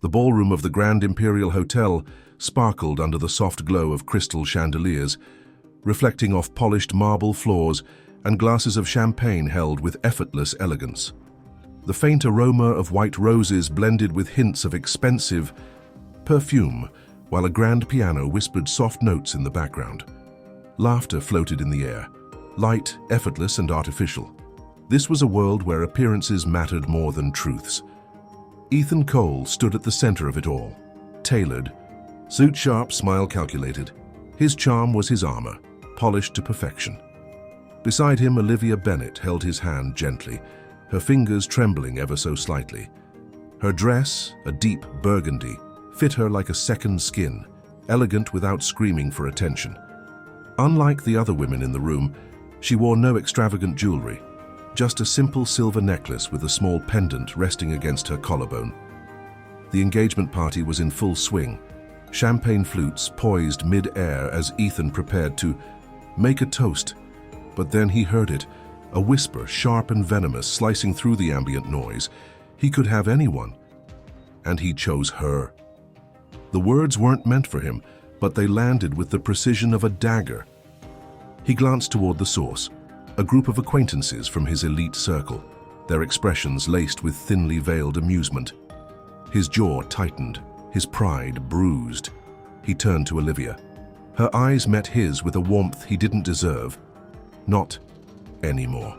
The ballroom of the Grand Imperial Hotel sparkled under the soft glow of crystal chandeliers, reflecting off polished marble floors and glasses of champagne held with effortless elegance. The faint aroma of white roses blended with hints of expensive perfume, while a grand piano whispered soft notes in the background. Laughter floated in the air, light, effortless, and artificial. This was a world where appearances mattered more than truths. Ethan Cole stood at the center of it all. Tailored, suit sharp, smile calculated. His charm was his armor, polished to perfection. Beside him, Olivia Bennet held his hand gently, her fingers trembling ever so slightly. Her dress, a deep burgundy, fit her like a second skin, elegant without screaming for attention. Unlike the other women in the room, she wore no extravagant jewelry, just a simple silver necklace with a small pendant resting against her collarbone. The engagement party was in full swing, champagne flutes poised mid-air as Ethan prepared to make a toast. But then he heard it, a whisper, sharp and venomous, slicing through the ambient noise. He could have anyone, and he chose her. The words weren't meant for him, but they landed with the precision of a dagger. He glanced toward the source, a group of acquaintances from his elite circle, their expressions laced with thinly veiled amusement. His jaw tightened, his pride bruised. He turned to Olivia. Her eyes met his with a warmth he didn't deserve. Not anymore.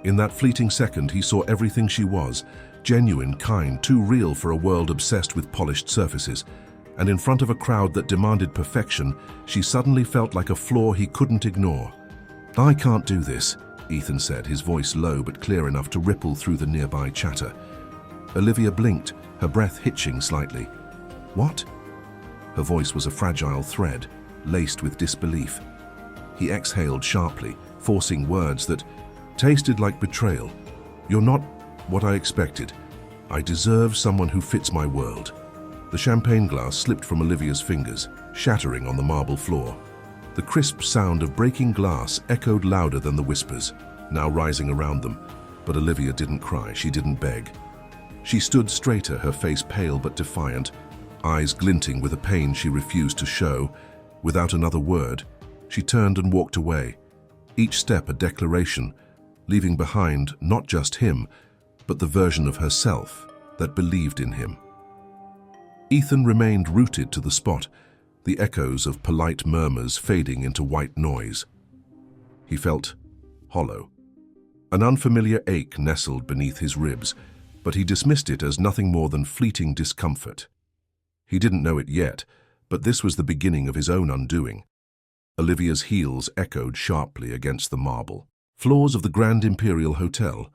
In that fleeting second, he saw everything she was, genuine, kind, too real for a world obsessed with polished surfaces. And in front of a crowd that demanded perfection, she suddenly felt like a flaw he couldn't ignore. "I can't do this," Ethan said, his voice low but clear enough to ripple through the nearby chatter. Olivia blinked, her breath hitching slightly. "What?" Her voice was a fragile thread, laced with disbelief. He exhaled sharply, forcing words that tasted like betrayal. "You're not what I expected. I deserve someone who fits my world." The champagne glass slipped from Olivia's fingers, shattering on the marble floor. The crisp sound of breaking glass echoed louder than the whispers, now rising around them. But Olivia didn't cry, she didn't beg. She stood straighter, her face pale but defiant, eyes glinting with a pain she refused to show. Without another word, she turned and walked away, each step a declaration, leaving behind not just him, but the version of herself that believed in him. Ethan remained rooted to the spot, the echoes of polite murmurs fading into white noise. He felt hollow. An unfamiliar ache nestled beneath his ribs, but he dismissed it as nothing more than fleeting discomfort. He didn't know it yet, but this was the beginning of his own undoing. Olivia's heels echoed sharply against the marble floors of the Grand Imperial Hotel,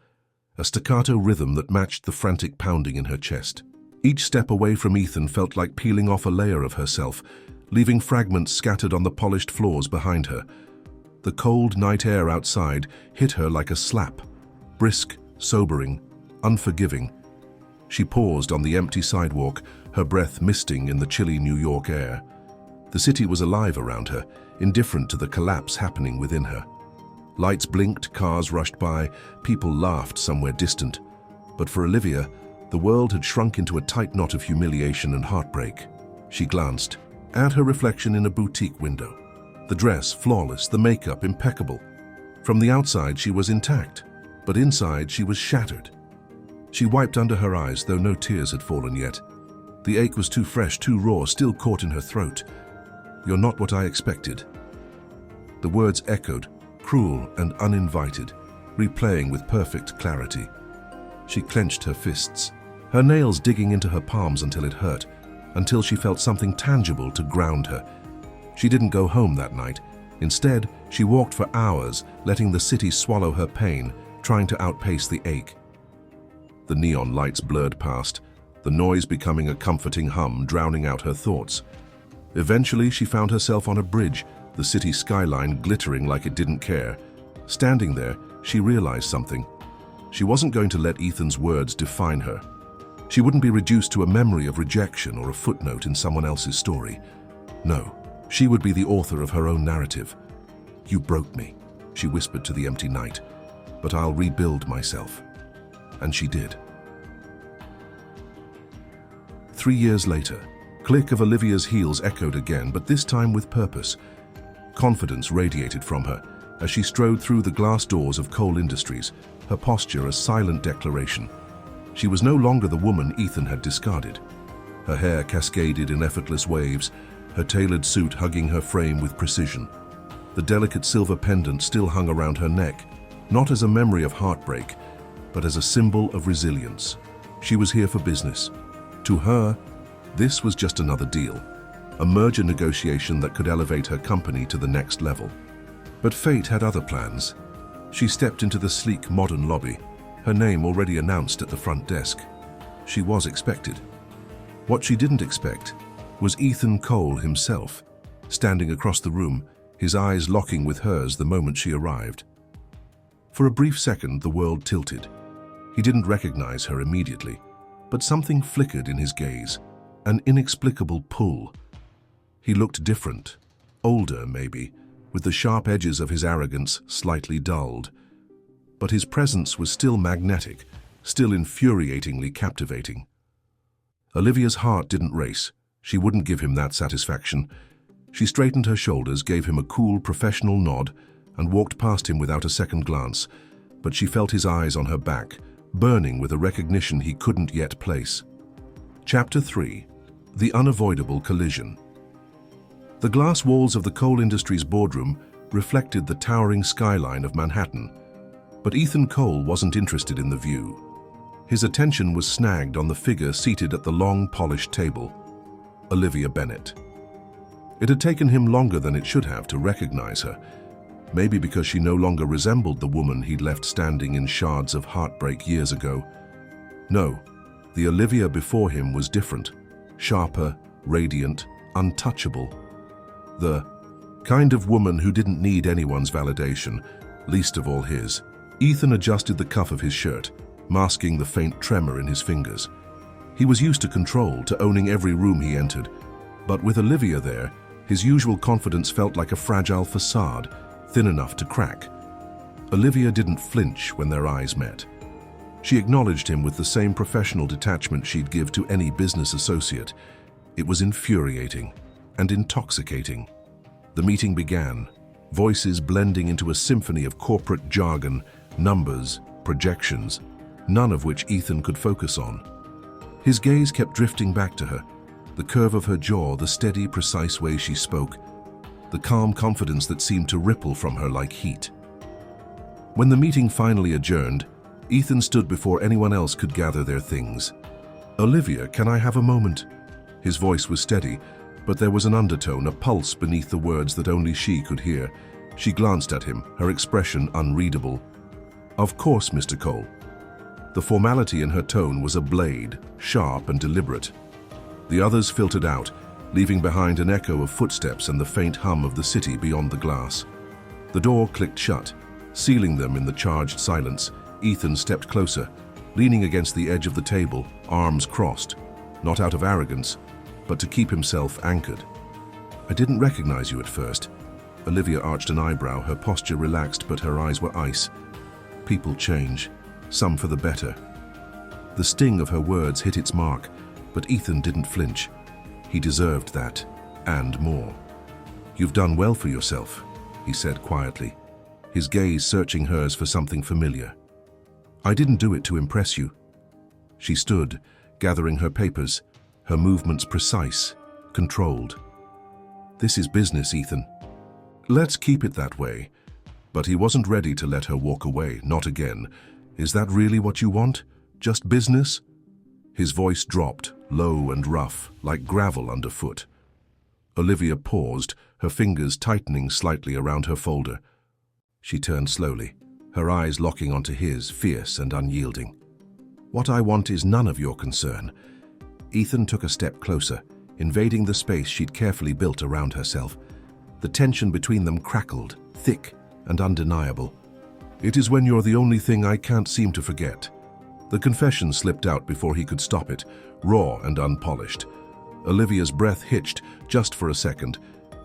a staccato rhythm that matched the frantic pounding in her chest. Each step away from Ethan felt like peeling off a layer of herself, leaving fragments scattered on the polished floors behind her. The cold night air outside hit her like a slap, brisk, sobering, unforgiving. She paused on the empty sidewalk, her breath misting in the chilly New York air. The city was alive around her, indifferent to the collapse happening within her. Lights blinked, cars rushed by, people laughed somewhere distant. But for Olivia, the world had shrunk into a tight knot of humiliation and heartbreak. She glanced at her reflection in a boutique window. The dress flawless, the makeup impeccable. From the outside she was intact, but inside she was shattered. She wiped under her eyes, though no tears had fallen yet. The ache was too fresh, too raw, still caught in her throat. "You're not what I expected." The words echoed, cruel and uninvited, replaying with perfect clarity. She clenched her fists, her nails digging into her palms until it hurt, until she felt something tangible to ground her. She didn't go home that night. Instead, she walked for hours, letting the city swallow her pain, trying to outpace the ache. The neon lights blurred past, the noise becoming a comforting hum, drowning out her thoughts. Eventually, she found herself on a bridge, the city skyline glittering like it didn't care. Standing there, she realized something. She wasn't going to let Ethan's words define her. She wouldn't be reduced to a memory of rejection or a footnote in someone else's story. No, she would be the author of her own narrative. "You broke me," she whispered to the empty night, "but I'll rebuild myself." And she did. 3 years later. Click of Olivia's heels echoed again, but this time with purpose. Confidence radiated from her as she strode through the glass doors of Cole Industries, her posture a silent declaration. She was no longer the woman Ethan had discarded. Her hair cascaded in effortless waves, her tailored suit hugging her frame with precision. The delicate silver pendant still hung around her neck, not as a memory of heartbreak, but as a symbol of resilience. She was here for business. To her, this was just another deal, a merger negotiation that could elevate her company to the next level. But fate had other plans. She stepped into the sleek, modern lobby, her name already announced at the front desk. She was expected. What she didn't expect was Ethan Cole himself, standing across the room, his eyes locking with hers the moment she arrived. For a brief second, the world tilted. He didn't recognize her immediately, but something flickered in his gaze, an inexplicable pull. He looked different, older maybe, with the sharp edges of his arrogance slightly dulled. But his presence was still magnetic, still infuriatingly captivating. Olivia's heart didn't race. She wouldn't give him that satisfaction. She straightened her shoulders, gave him a cool, professional nod, and walked past him without a second glance. But she felt his eyes on her back, burning with a recognition he couldn't yet place. Chapter 3. The Unavoidable Collision. The glass walls of the Cole Industries boardroom reflected the towering skyline of Manhattan. But Ethan Cole wasn't interested in the view. His attention was snagged on the figure seated at the long, polished table, Olivia Bennett. It had taken him longer than it should have to recognize her, maybe because she no longer resembled the woman he'd left standing in shards of heartbreak years ago. No, the Olivia before him was different, sharper, radiant, untouchable. The kind of woman who didn't need anyone's validation, least of all his. Ethan adjusted the cuff of his shirt, masking the faint tremor in his fingers. He was used to control, to owning every room he entered, but with Olivia there, his usual confidence felt like a fragile facade, thin enough to crack. Olivia didn't flinch when their eyes met. She acknowledged him with the same professional detachment she'd give to any business associate. It was infuriating and intoxicating. The meeting began, voices blending into a symphony of corporate jargon, numbers, projections, none of which Ethan could focus on. His gaze kept drifting back to her, the curve of her jaw, the steady, precise way she spoke, the calm confidence that seemed to ripple from her like heat. When the meeting finally adjourned, Ethan stood before anyone else could gather their things. "Olivia, can I have a moment?" His voice was steady, but there was an undertone, a pulse beneath the words that only she could hear. She glanced at him, her expression unreadable. "Of course, Mr. Cole." The formality in her tone was a blade, sharp and deliberate. The others filtered out, leaving behind an echo of footsteps and the faint hum of the city beyond the glass. The door clicked shut, sealing them in the charged silence. Ethan stepped closer, leaning against the edge of the table, arms crossed, not out of arrogance, but to keep himself anchored. "I didn't recognize you at first." Olivia arched an eyebrow, her posture relaxed, but her eyes were ice. People change, some for the better. The sting of her words hit its mark, but Ethan didn't flinch. He deserved that, and more. "You've done well for yourself," he said quietly, his gaze searching hers for something familiar. "I didn't do it to impress you." She stood, gathering her papers, her movements precise, controlled. "This is business, Ethan. Let's keep it that way." But he wasn't ready to let her walk away, not again. "Is that really what you want? Just business?" His voice dropped, low and rough, like gravel underfoot. Olivia paused, her fingers tightening slightly around her folder. She turned slowly, her eyes locking onto his, fierce and unyielding. "What I want is none of your concern." Ethan took a step closer, invading the space she'd carefully built around herself. The tension between them crackled, thick and undeniable. "It is when you're the only thing I can't seem to forget." The confession slipped out before he could stop it, raw and unpolished. Olivia's breath hitched just for a second,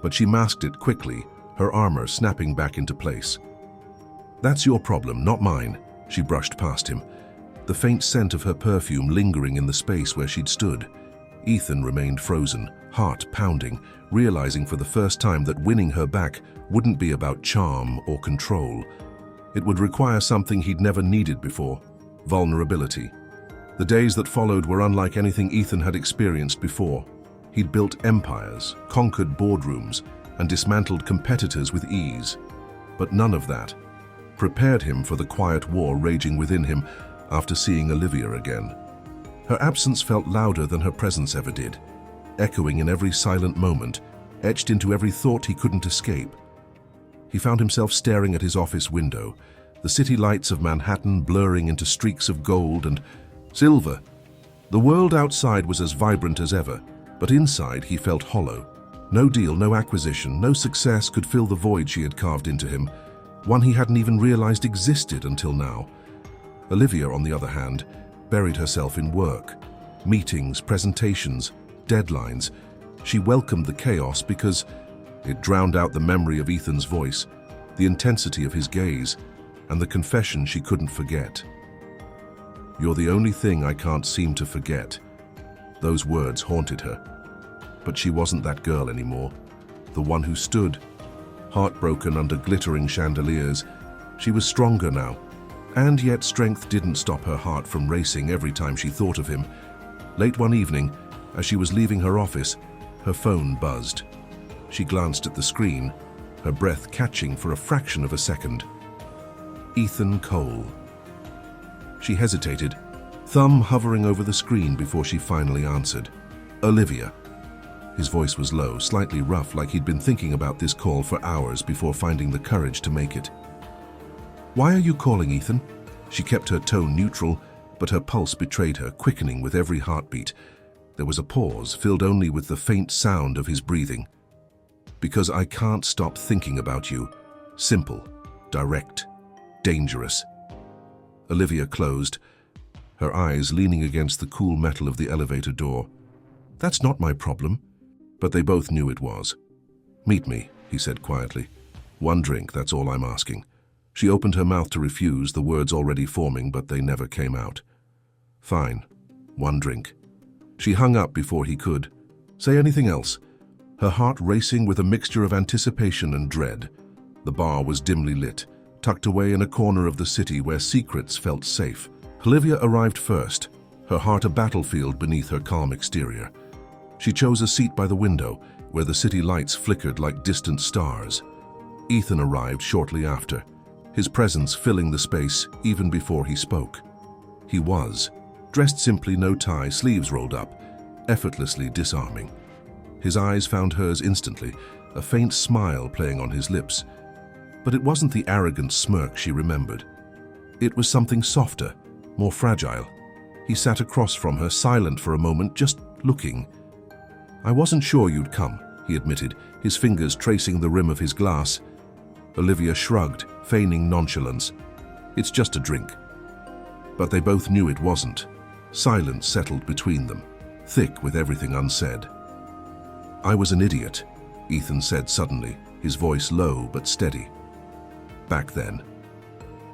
but she masked it quickly, her armor snapping back into place. "That's your problem, not mine," she brushed past him, the faint scent of her perfume lingering in the space where she'd stood. Ethan remained frozen, heart pounding, realizing for the first time that winning her back wouldn't be about charm or control. It would require something he'd never needed before: vulnerability. The days that followed were unlike anything Ethan had experienced before. He'd built empires, conquered boardrooms, and dismantled competitors with ease. But none of that prepared him for the quiet war raging within him after seeing Olivia again. Her absence felt louder than her presence ever did, echoing in every silent moment, etched into every thought he couldn't escape. He found himself staring at his office window, the city lights of Manhattan blurring into streaks of gold and silver. The world outside was as vibrant as ever, but inside he felt hollow. No deal, no acquisition, no success could fill the void she had carved into him, one he hadn't even realized existed until now. Olivia, on the other hand, buried herself in work. Meetings, presentations, deadlines. She welcomed the chaos because it drowned out the memory of Ethan's voice, the intensity of his gaze, and the confession she couldn't forget. "You're the only thing I can't seem to forget." Those words haunted her. But she wasn't that girl anymore, the one who stood, heartbroken under glittering chandeliers. She was stronger now, and yet strength didn't stop her heart from racing every time she thought of him. Late one evening, as she was leaving her office, her phone buzzed. She glanced at the screen, her breath catching for a fraction of a second. Ethan Cole. She hesitated, thumb hovering over the screen before she finally answered. "Olivia." His voice was low, slightly rough, like he'd been thinking about this call for hours before finding the courage to make it. "Why are you calling, Ethan?" She kept her tone neutral, but her pulse betrayed her, quickening with every heartbeat. There was a pause, filled only with the faint sound of his breathing. "Because I can't stop thinking about you." Simple, direct, dangerous. Olivia closed, her eyes leaning against the cool metal of the elevator door. "That's not my problem." But they both knew it was. "Meet me," he said quietly. "One drink, that's all I'm asking." She opened her mouth to refuse, the words already forming, but they never came out. "Fine. One drink." She hung up before he could say anything else, her heart racing with a mixture of anticipation and dread. The bar was dimly lit, tucked away in a corner of the city where secrets felt safe. Olivia arrived first, her heart a battlefield beneath her calm exterior. She chose a seat by the window, where the city lights flickered like distant stars. Ethan arrived shortly after, his presence filling the space even before he spoke. He was dressed simply, no tie, sleeves rolled up, effortlessly disarming. His eyes found hers instantly, a faint smile playing on his lips. But it wasn't the arrogant smirk she remembered. It was something softer, more fragile. He sat across from her, silent for a moment, just looking. "I wasn't sure you'd come," he admitted, his fingers tracing the rim of his glass. Olivia shrugged, feigning nonchalance. "It's just a drink." But they both knew it wasn't. Silence settled between them, thick with everything unsaid. "I was an idiot," Ethan said suddenly, his voice low but steady. "Back then.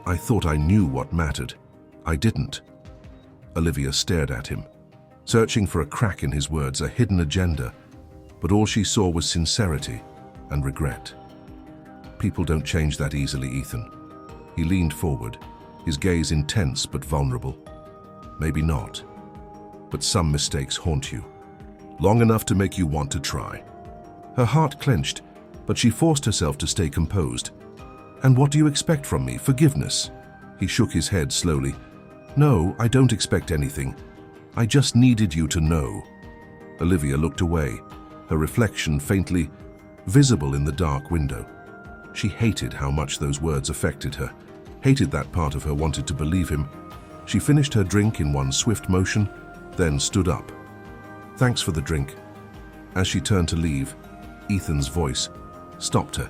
I thought I knew what mattered. I didn't." Olivia stared at him, searching for a crack in his words, a hidden agenda, but all she saw was sincerity and regret. "People don't change that easily, Ethan." He leaned forward, his gaze intense but vulnerable. "Maybe not, but some mistakes haunt you, long enough to make you want to try." Her heart clenched, but she forced herself to stay composed. "And what do you expect from me? Forgiveness?" He shook his head slowly. "No, I don't expect anything. I just needed you to know." Olivia looked away, her reflection faintly visible in the dark window. She hated how much those words affected her, hated that part of her wanted to believe him. She finished her drink in one swift motion, then stood up. "Thanks for the drink." As she turned to leave, Ethan's voice stopped her.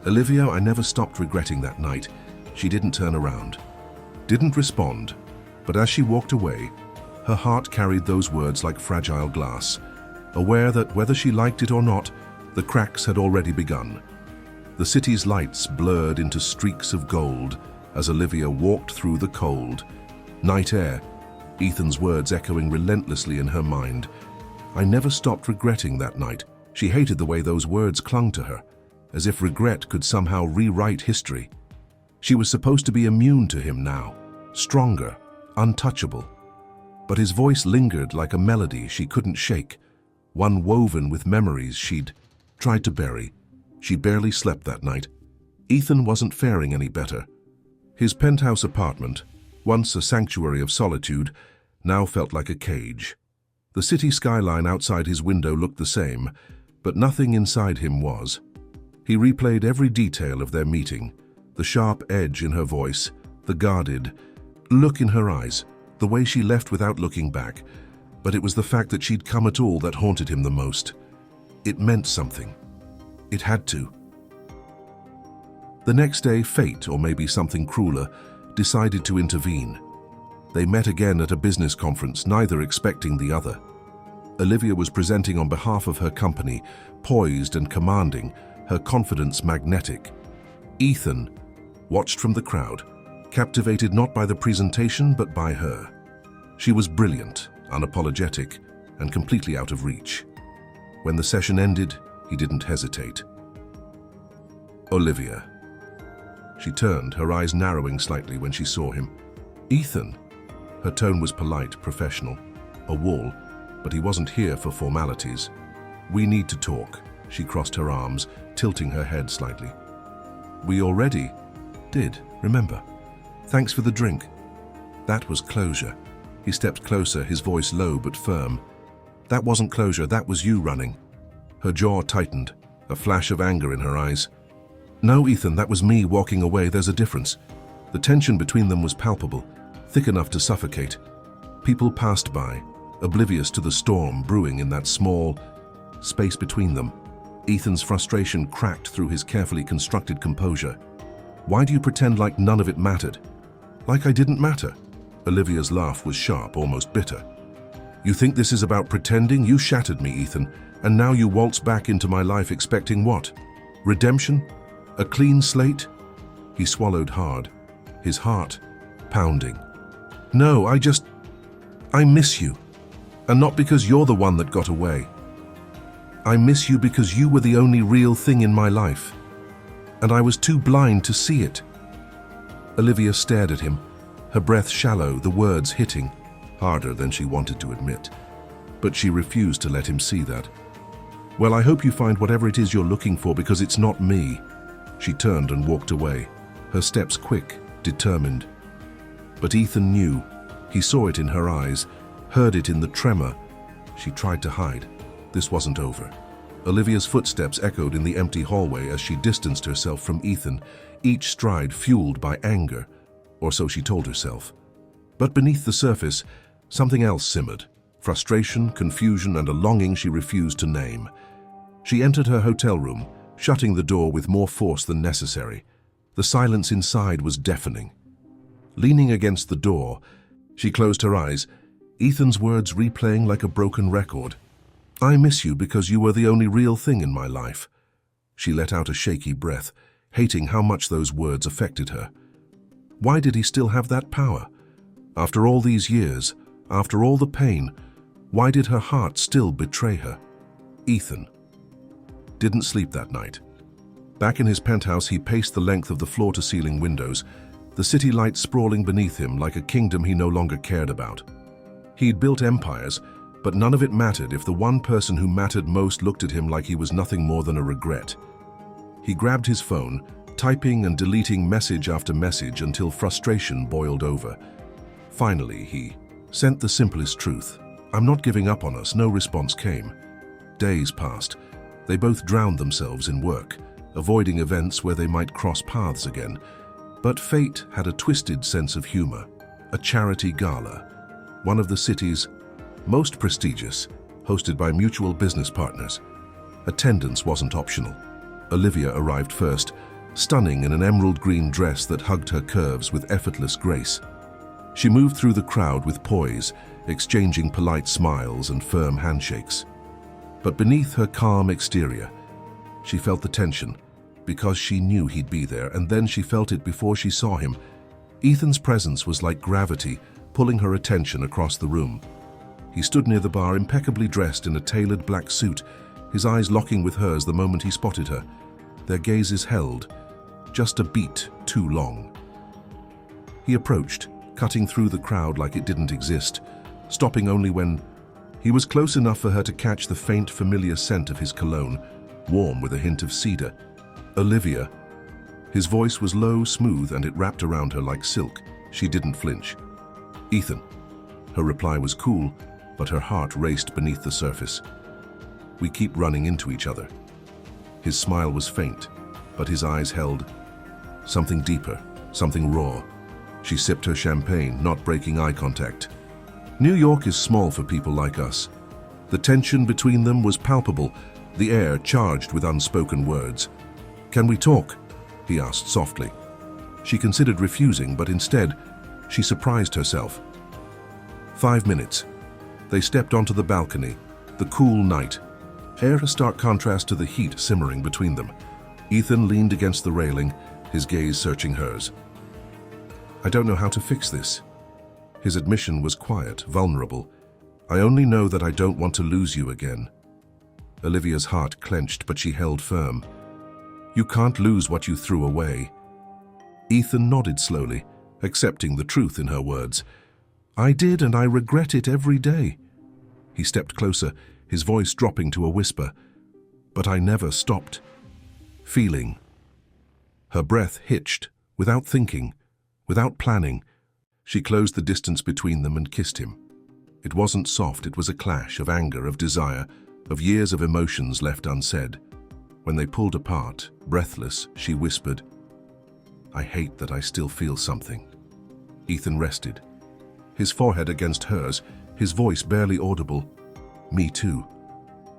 "Olivia, I never stopped regretting that night." She didn't turn around, didn't respond, but as she walked away, her heart carried those words like fragile glass, aware that whether she liked it or not, the cracks had already begun. The city's lights blurred into streaks of gold as Olivia walked through the cold night air, Ethan's words echoing relentlessly in her mind. I never stopped regretting that night. She hated the way those words clung to her, as if regret could somehow rewrite history. She was supposed to be immune to him now, stronger, untouchable. But his voice lingered like a melody she couldn't shake, one woven with memories she'd tried to bury. She barely slept that night. Ethan wasn't faring any better. His penthouse apartment, once a sanctuary of solitude, now felt like a cage. The city skyline outside his window looked the same, but nothing inside him was. He replayed every detail of their meeting, the sharp edge in her voice, the guarded look in her eyes, the way she left without looking back. But it was the fact that she'd come at all that haunted him the most. It meant something. It had to. The next day, fate, or maybe something crueler, decided to intervene. They met again at a business conference, neither expecting the other. Olivia was presenting on behalf of her company, poised and commanding, her confidence magnetic. Ethan watched from the crowd, captivated not by the presentation but by her. She was brilliant, unapologetic, and completely out of reach. When the session ended, he didn't hesitate. Olivia. She turned, her eyes narrowing slightly when she saw him. Ethan. Her tone was polite, professional. A wall, but he wasn't here for formalities. We need to talk. She crossed her arms, tilting her head slightly. We already did, remember. Thanks for the drink. That was closure. He stepped closer, his voice low but firm. That wasn't closure, that was you running. Her jaw tightened, a flash of anger in her eyes. No, Ethan, that was me walking away. There's a difference. The tension between them was palpable, thick enough to suffocate. People passed by, oblivious to the storm brewing in that small space between them. Ethan's frustration cracked through his carefully constructed composure. Why do you pretend like none of it mattered? Like I didn't matter? Olivia's laugh was sharp, almost bitter. You think this is about pretending? You shattered me, Ethan, and now you waltz back into my life expecting what? Redemption? A clean slate? He swallowed hard, his heart pounding. No, I miss you. And not because you're the one that got away. I miss you because you were the only real thing in my life. And I was too blind to see it. Olivia stared at him, her breath shallow, the words hitting, harder than she wanted to admit. But she refused to let him see that. Well, I hope you find whatever it is you're looking for, because it's not me. She turned and walked away, her steps quick, determined. But Ethan knew. He saw it in her eyes, heard it in the tremor. She tried to hide. This wasn't over. Olivia's footsteps echoed in the empty hallway as she distanced herself from Ethan, each stride fueled by anger, or so she told herself. But beneath the surface, something else simmered. Frustration, confusion, and a longing she refused to name. She entered her hotel room, shutting the door with more force than necessary. The silence inside was deafening. Leaning against the door, she closed her eyes, Ethan's words replaying like a broken record. I miss you because you were the only real thing in my life. She let out a shaky breath, hating how much those words affected her. Why did he still have that power? After all these years, after all the pain, why did her heart still betray her? Ethan didn't sleep that night. Back in his penthouse, he paced the length of the floor-to-ceiling windows, the city lights sprawling beneath him like a kingdom he no longer cared about. He'd built empires, but none of it mattered if the one person who mattered most looked at him like he was nothing more than a regret. He grabbed his phone, typing and deleting message after message until frustration boiled over. Finally, he sent the simplest truth. I'm not giving up on us. No response came. Days passed. They both drowned themselves in work, avoiding events where they might cross paths again. But fate had a twisted sense of humor. A charity gala, one of the city's most prestigious, hosted by mutual business partners. Attendance wasn't optional. Olivia arrived first, stunning in an emerald green dress that hugged her curves with effortless grace. She moved through the crowd with poise, exchanging polite smiles and firm handshakes. But beneath her calm exterior, she felt the tension, because she knew he'd be there, and then she felt it before she saw him. Ethan's presence was like gravity, pulling her attention across the room. He stood near the bar, impeccably dressed in a tailored black suit, his eyes locking with hers the moment he spotted her. Their gazes held, just a beat too long. He approached, cutting through the crowd like it didn't exist, stopping only when he was close enough for her to catch the faint, familiar scent of his cologne, warm with a hint of cedar. "Olivia." His voice was low, smooth, and it wrapped around her like silk. She didn't flinch. "Ethan." Her reply was cool, but her heart raced beneath the surface. "We keep running into each other." His smile was faint, but his eyes held something deeper, something raw. She sipped her champagne, not breaking eye contact. New York is small for people like us. The tension between them was palpable, the air charged with unspoken words. "Can we talk?" he asked softly. She considered refusing, but instead, she surprised herself. 5 minutes. They stepped onto the balcony, the cool night, air a stark contrast to the heat simmering between them. Ethan leaned against the railing, his gaze searching hers. "I don't know how to fix this." His admission was quiet, vulnerable. "I only know that I don't want to lose you again." Olivia's heart clenched, but she held firm. "You can't lose what you threw away." Ethan nodded slowly, accepting the truth in her words. "I did, and I regret it every day." He stepped closer, his voice dropping to a whisper. "But I never stopped feeling." Her breath hitched, without thinking, without planning. She closed the distance between them and kissed him. It wasn't soft, it was a clash of anger, of desire, of years of emotions left unsaid. When they pulled apart, breathless, she whispered, "I hate that I still feel something." Ethan rested, his forehead against hers, his voice barely audible. "Me too."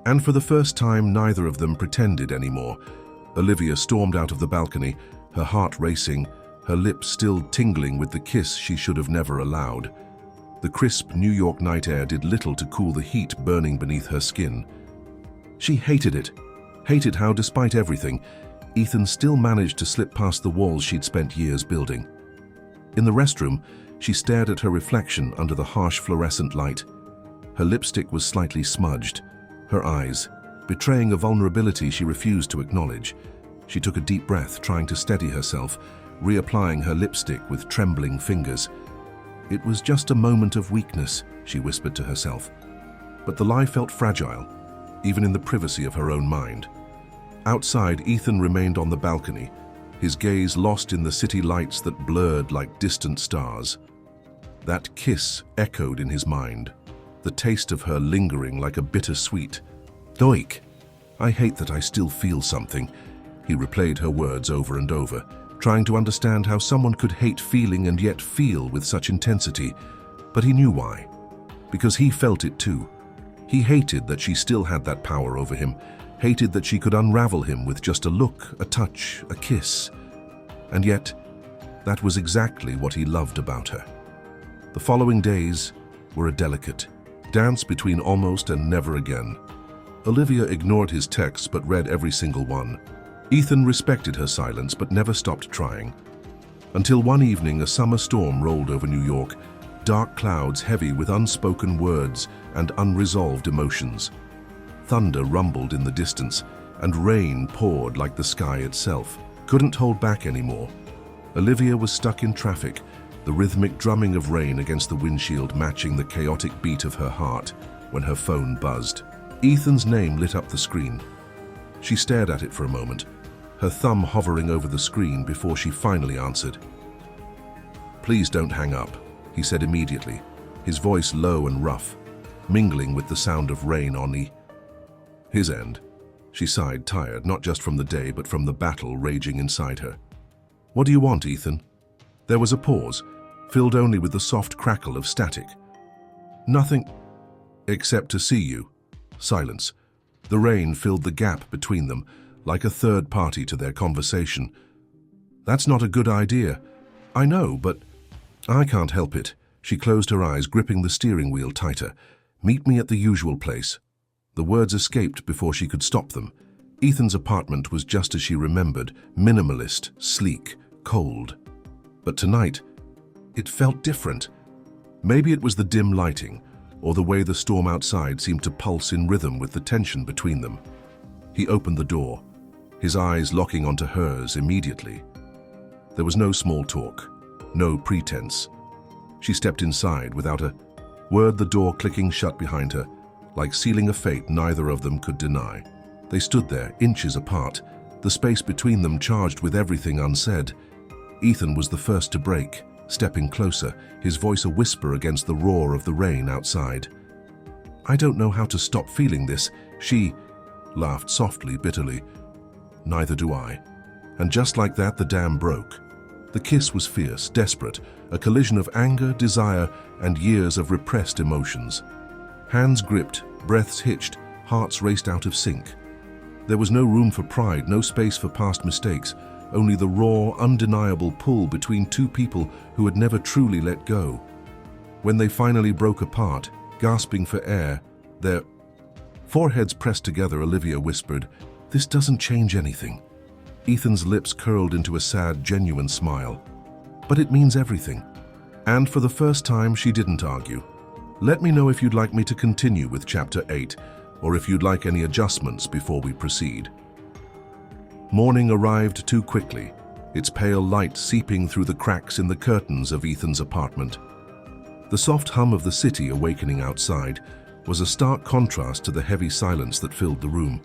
And for the first time, neither of them pretended anymore. Olivia stormed out of the balcony, her heart racing, her lips still tingling with the kiss she should have never allowed. The crisp New York night air did little to cool the heat burning beneath her skin. She hated it, hated how, despite everything, Ethan still managed to slip past the walls she'd spent years building. In the restroom, she stared at her reflection under the harsh fluorescent light. Her lipstick was slightly smudged, her eyes betraying a vulnerability she refused to acknowledge. She took a deep breath, trying to steady herself, reapplying her lipstick with trembling fingers. "It was just a moment of weakness," she whispered to herself. But the lie felt fragile, even in the privacy of her own mind. Outside, Ethan remained on the balcony, his gaze lost in the city lights that blurred like distant stars. That kiss echoed in his mind, the taste of her lingering like a bitter sweet. "Doik, I hate that I still feel something." He replayed her words over and over, trying to understand how someone could hate feeling and yet feel with such intensity. But he knew why. Because he felt it too. He hated that she still had that power over him, hated that she could unravel him with just a look, a touch, a kiss. And yet, that was exactly what he loved about her. The following days were a delicate dance between almost and never again. Olivia ignored his texts but read every single one. Ethan respected her silence but never stopped trying. Until one evening, a summer storm rolled over New York, dark clouds heavy with unspoken words and unresolved emotions. Thunder rumbled in the distance, and rain poured like the sky itself. Couldn't hold back anymore. Olivia was stuck in traffic, the rhythmic drumming of rain against the windshield matching the chaotic beat of her heart when her phone buzzed. Ethan's name lit up the screen. She stared at it for a moment, her thumb hovering over the screen before she finally answered. "Please don't hang up," he said immediately, his voice low and rough, mingling with the sound of rain on his end. She sighed, tired, not just from the day, but from the battle raging inside her. "What do you want, Ethan?" There was a pause, filled only with the soft crackle of static. "Nothing, except to see you." Silence. The rain filled the gap between them, like a third party to their conversation. "That's not a good idea." "I know, but I can't help it." She closed her eyes, gripping the steering wheel tighter. "Meet me at the usual place." The words escaped before she could stop them. Ethan's apartment was just as she remembered, minimalist, sleek, cold. But tonight, it felt different. Maybe it was the dim lighting, or the way the storm outside seemed to pulse in rhythm with the tension between them. He opened the door, his eyes locking onto hers immediately. There was no small talk, no pretense. She stepped inside without a word, the door clicking shut behind her, like sealing a fate neither of them could deny. They stood there, inches apart, the space between them charged with everything unsaid. Ethan was the first to break, stepping closer, his voice a whisper against the roar of the rain outside. "I don't know how to stop feeling this," she laughed softly, bitterly. "Neither do I." And just like that, the dam broke. The kiss was fierce, desperate, a collision of anger, desire, and years of repressed emotions. Hands gripped, breaths hitched, hearts raced out of sync. There was no room for pride, no space for past mistakes, only the raw, undeniable pull between two people who had never truly let go. When they finally broke apart, gasping for air, their foreheads pressed together, Olivia whispered, "This doesn't change anything." Ethan's lips curled into a sad, genuine smile. "But it means everything." And for the first time, she didn't argue. "Let me know if you'd like me to continue with Chapter 8, or if you'd like any adjustments before we proceed." Morning arrived too quickly, its pale light seeping through the cracks in the curtains of Ethan's apartment. The soft hum of the city awakening outside was a stark contrast to the heavy silence that filled the room.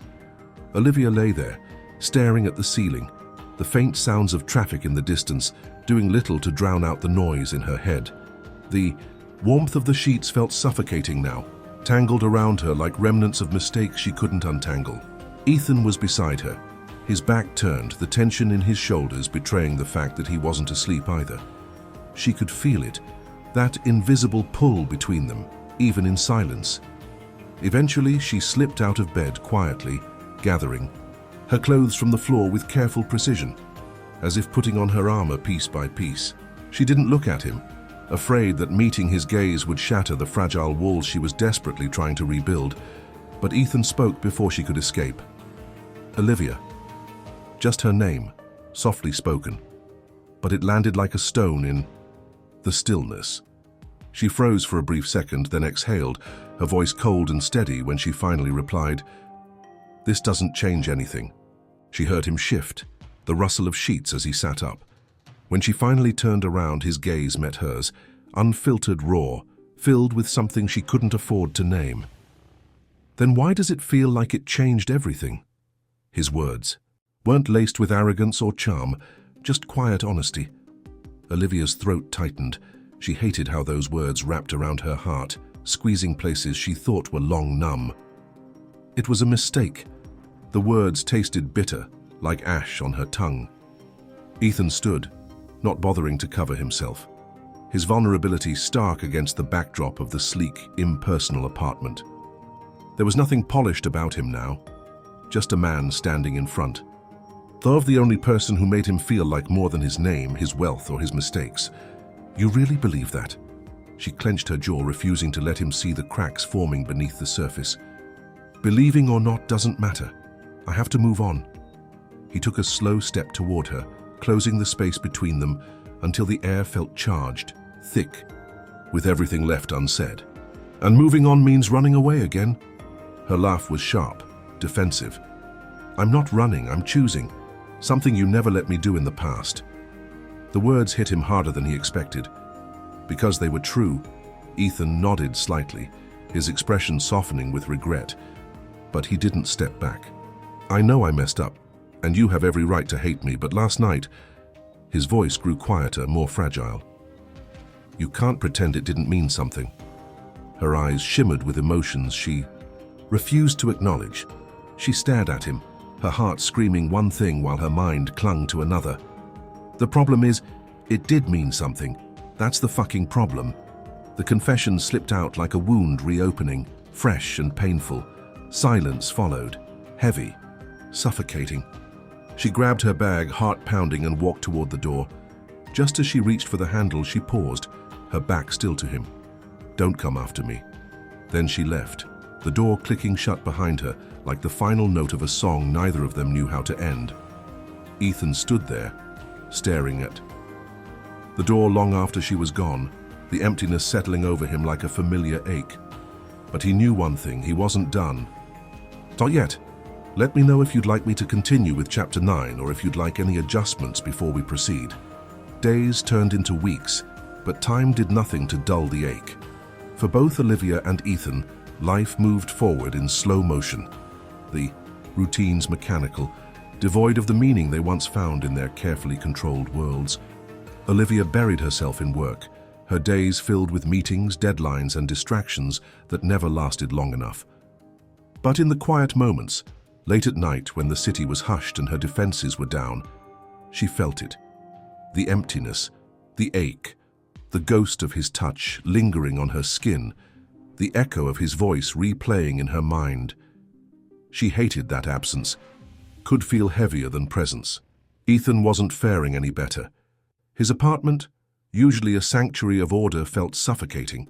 Olivia lay there, staring at the ceiling, the faint sounds of traffic in the distance doing little to drown out the noise in her head. The warmth of the sheets felt suffocating now, tangled around her like remnants of mistakes she couldn't untangle. Ethan was beside her, his back turned, the tension in his shoulders betraying the fact that he wasn't asleep either. She could feel it, that invisible pull between them, even in silence. Eventually, she slipped out of bed quietly, gathering her clothes from the floor with careful precision, as if putting on her armor piece by piece. She didn't look at him, afraid that meeting his gaze would shatter the fragile walls she was desperately trying to rebuild, but Ethan spoke before she could escape. "Olivia." Just her name, softly spoken, but it landed like a stone in the stillness. She froze for a brief second, then exhaled, her voice cold and steady when she finally replied, "This doesn't change anything." She heard him shift, the rustle of sheets as he sat up. When she finally turned around, his gaze met hers, unfiltered, raw, filled with something she couldn't afford to name. "Then why does it feel like it changed everything?" His words weren't laced with arrogance or charm, just quiet honesty. Olivia's throat tightened. She hated how those words wrapped around her heart, squeezing places she thought were long numb. It was a mistake. The words tasted bitter, like ash on her tongue. Ethan stood, not bothering to cover himself, his vulnerability stark against the backdrop of the sleek, impersonal apartment. There was nothing polished about him now, just a man standing in front. Though of the only person who made him feel like more than his name, his wealth, or his mistakes. "You really believe that?" She clenched her jaw, refusing to let him see the cracks forming beneath the surface. "Believing or not doesn't matter. I have to move on." He took a slow step toward her, closing the space between them until the air felt charged, thick, with everything left unsaid. "And moving on means running away again?" Her laugh was sharp, defensive. "I'm not running, I'm choosing. Something you never let me do in the past." The words hit him harder than he expected. Because they were true, Ethan nodded slightly, his expression softening with regret. But he didn't step back. "I know I messed up, and you have every right to hate me, but last night..." His voice grew quieter, more fragile. "You can't pretend it didn't mean something." Her eyes shimmered with emotions she refused to acknowledge. She stared at him, her heart screaming one thing while her mind clung to another. "The problem is, it did mean something. That's the fucking problem." The confession slipped out like a wound reopening, fresh and painful. Silence followed, heavy, suffocating. She grabbed her bag, heart pounding, and walked toward the door. Just as she reached for the handle, she paused, her back still to him. "Don't come after me." Then she left, the door clicking shut behind her, like the final note of a song neither of them knew how to end. Ethan stood there, staring at the door long after she was gone, the emptiness settling over him like a familiar ache. But he knew one thing: he wasn't done. Not yet. Let me know if you'd like me to continue with Chapter 9 or if you'd like any adjustments before we proceed. Days turned into weeks, but time did nothing to dull the ache. For both Olivia and Ethan, life moved forward in slow motion. The routines mechanical, devoid of the meaning they once found in their carefully controlled worlds. Olivia buried herself in work, her days filled with meetings, deadlines, and distractions that never lasted long enough. But in the quiet moments, late at night when the city was hushed and her defenses were down, she felt it. The emptiness, the ache, the ghost of his touch lingering on her skin, the echo of his voice replaying in her mind. She hated that absence, could feel heavier than presence. Ethan wasn't faring any better. His apartment, usually a sanctuary of order, felt suffocating.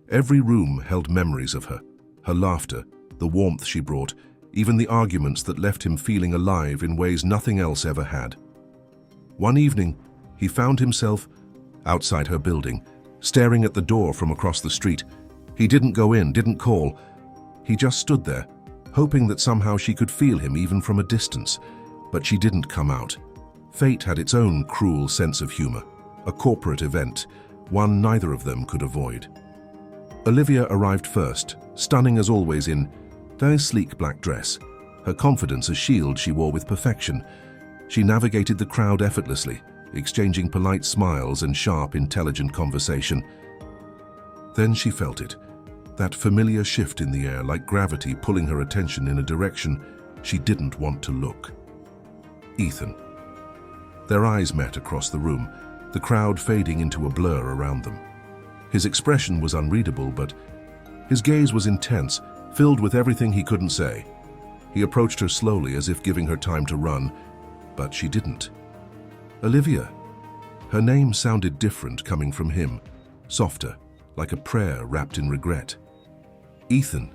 Every room held memories of her, her laughter, the warmth she brought, even the arguments that left him feeling alive in ways nothing else ever had. One evening, he found himself outside her building, staring at the door from across the street. He didn't go in, didn't call. He just stood there, hoping that somehow she could feel him even from a distance. But she didn't come out. Fate had its own cruel sense of humor, a corporate event, one neither of them could avoid. Olivia arrived first, stunning as always in a sleek black dress, her confidence a shield she wore with perfection. She navigated the crowd effortlessly, exchanging polite smiles and sharp, intelligent conversation. Then she felt it, that familiar shift in the air, like gravity pulling her attention in a direction she didn't want to look. Ethan. Their eyes met across the room, the crowd fading into a blur around them. His expression was unreadable, but his gaze was intense, filled with everything he couldn't say. He approached her slowly, as if giving her time to run, but she didn't. Olivia. Her name sounded different coming from him, softer, like a prayer wrapped in regret. Ethan.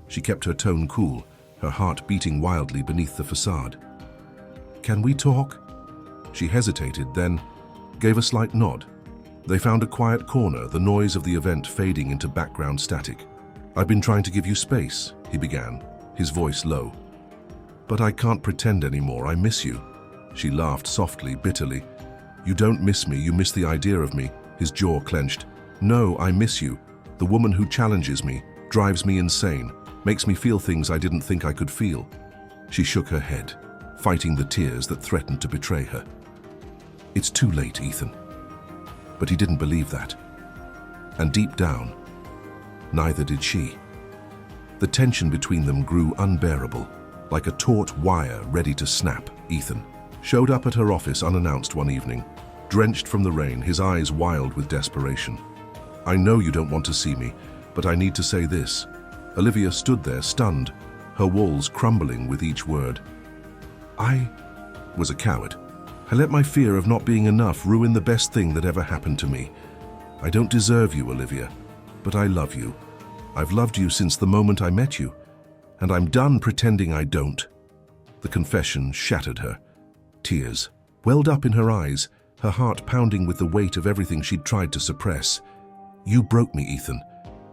She kept her tone cool, her heart beating wildly beneath the facade. Can we talk? She hesitated, then gave a slight nod. They found a quiet corner, the noise of the event fading into background static. I've been trying to give you space, he began, his voice low. But I can't pretend anymore, I miss you. She laughed softly, bitterly. You don't miss me, you miss the idea of me. His jaw clenched. No, I miss you. The woman who challenges me, drives me insane, makes me feel things I didn't think I could feel. She shook her head, fighting the tears that threatened to betray her. It's too late, Ethan. But he didn't believe that. And deep down, neither did she. The tension between them grew unbearable, like a taut wire ready to snap. Ethan showed up at her office unannounced one evening, drenched from the rain, his eyes wild with desperation. I know you don't want to see me, but I need to say this. Olivia stood there, stunned, her walls crumbling with each word. I was a coward. I let my fear of not being enough ruin the best thing that ever happened to me. I don't deserve you, Olivia, but I love you. I've loved you since the moment I met you, and I'm done pretending I don't. The confession shattered her. Tears welled up in her eyes, her heart pounding with the weight of everything she'd tried to suppress. You broke me, Ethan.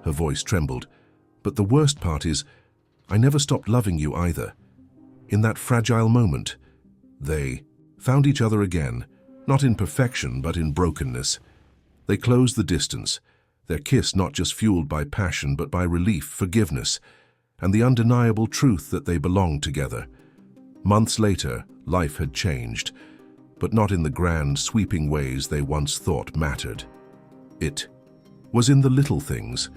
Her voice trembled. But the worst part is, I never stopped loving you either. In that fragile moment, they found each other again, not in perfection, but in brokenness. They closed the distance, their kiss not just fueled by passion, but by relief, forgiveness, and the undeniable truth that they belonged together. Months later, life had changed, but not in the grand, sweeping ways they once thought mattered. It was in the little things,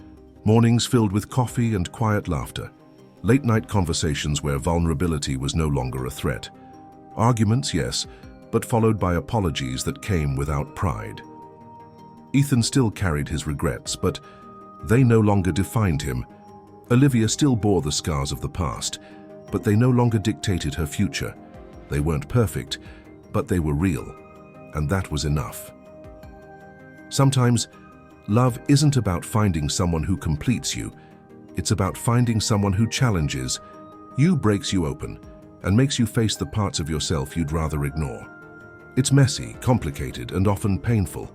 mornings filled with coffee and quiet laughter, late-night conversations where vulnerability was no longer a threat. Arguments, yes, but followed by apologies that came without pride. Ethan still carried his regrets, but they no longer defined him. Olivia still bore the scars of the past, but they no longer dictated her future. They weren't perfect, but they were real, and that was enough. Sometimes, love isn't about finding someone who completes you. It's about finding someone who challenges you, breaks you open, and makes you face the parts of yourself you'd rather ignore. It's messy, complicated, and often painful,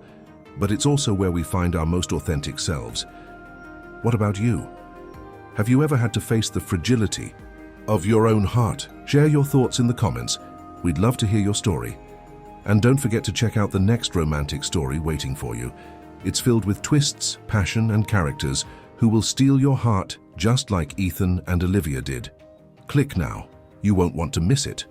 but it's also where we find our most authentic selves. What about you? Have you ever had to face the fragility of your own heart? Share your thoughts in the comments. We'd love to hear your story. And don't forget to check out the next romantic story waiting for you. It's filled with twists, passion, and characters who will steal your heart just like Ethan and Olivia did. Click now. You won't want to miss it.